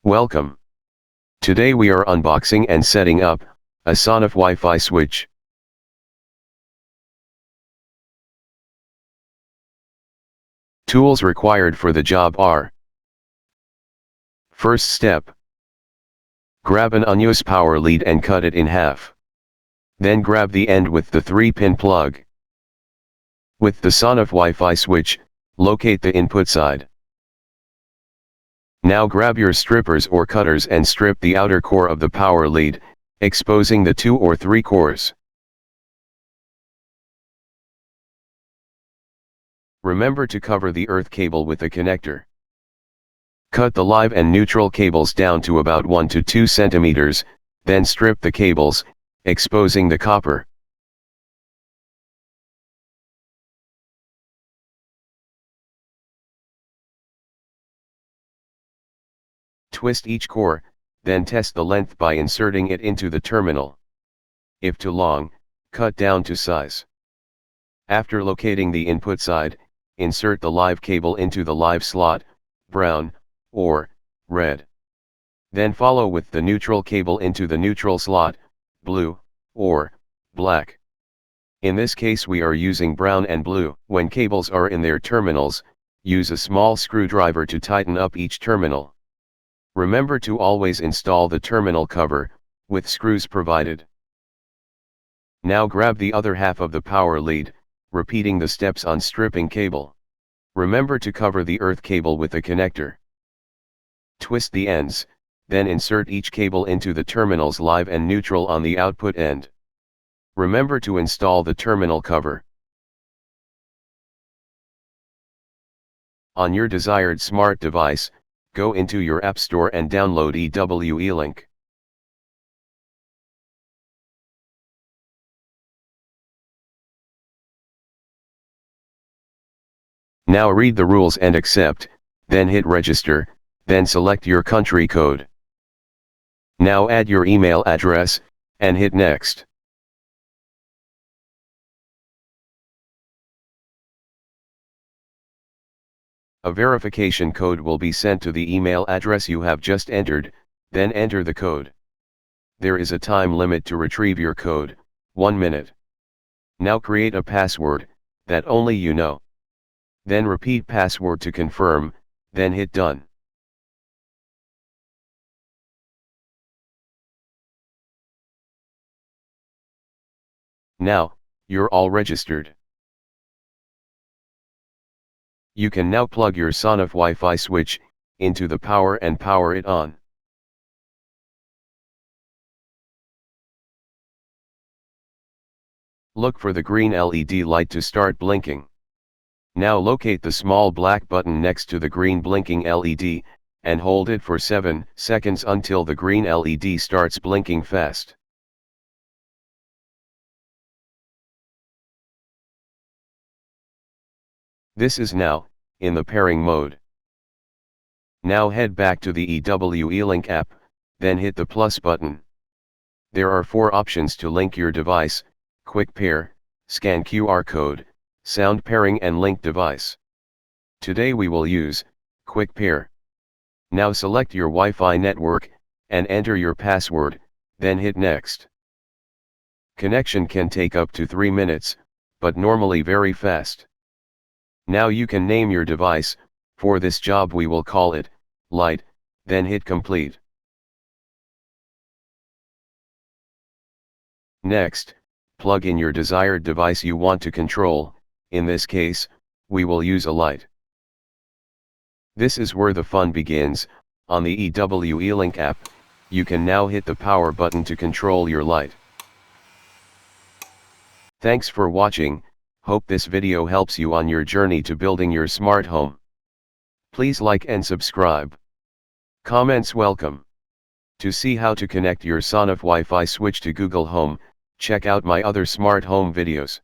Welcome. Today we are unboxing and setting up a Sonoff Wi-Fi switch. Tools required for the job are: first step, grab an unused power lead and cut it in half. Then grab the end with the 3-pin plug. With the Sonoff Wi-Fi switch, locate the input side. Now grab your strippers or cutters and strip the outer core of the power lead, exposing the 2 or 3 cores. Remember to cover the earth cable with a connector. Cut the live and neutral cables down to about 1 to 2 centimeters, then strip the cables, exposing the copper. Twist each core, then test the length by inserting it into the terminal. If too long, cut down to size. After locating the input side, insert the live cable into the live slot, brown, or red. Then follow with the neutral cable into the neutral slot, blue, or black. In this case we are using brown and blue. When cables are in their terminals, use a small screwdriver to tighten up each terminal. Remember to always install the terminal cover, with screws provided. Now grab the other half of the power lead, repeating the steps on stripping cable. Remember to cover the earth cable with a connector. Twist the ends, then insert each cable into the terminals live and neutral on the output end. Remember to install the terminal cover. On your desired smart device, go into your App Store and download EWE-Link. Now read the rules and accept, then hit register, then select your country code. Now add your email address, and hit next. A verification code will be sent to the email address you have just entered, then enter the code. There is a time limit to retrieve your code, 1 minute. Now create a password that only you know. Then repeat password to confirm, then hit done. Now, you're all registered. You can now plug your Sonoff Wi-Fi switch into the power and power it on. Look for the green LED light to start blinking. Now locate the small black button next to the green blinking LED, and hold it for 7 seconds until the green LED starts blinking fast. This is now in the pairing mode. Now head back to the EWE-Link app, then hit the plus button. There are 4 options to link your device: Quick Pair, Scan QR Code, Sound Pairing and Link Device. Today we will use Quick Pair. Now select your Wi-Fi network, and enter your password, then hit Next. Connection can take up to 3 minutes, but normally very fast. Now you can name your device. For this job we will call it Light, then hit Complete. Next, plug in your desired device you want to control. In this case, we will use a light. This is where the fun begins. On the EWE-Link app, you can now hit the power button to control your light. Thanks for watching. Hope this video helps you on your journey to building your smart home. Please like and subscribe. Comments welcome. To see how to connect your Sonoff Wi-Fi switch to Google Home, check out my other smart home videos.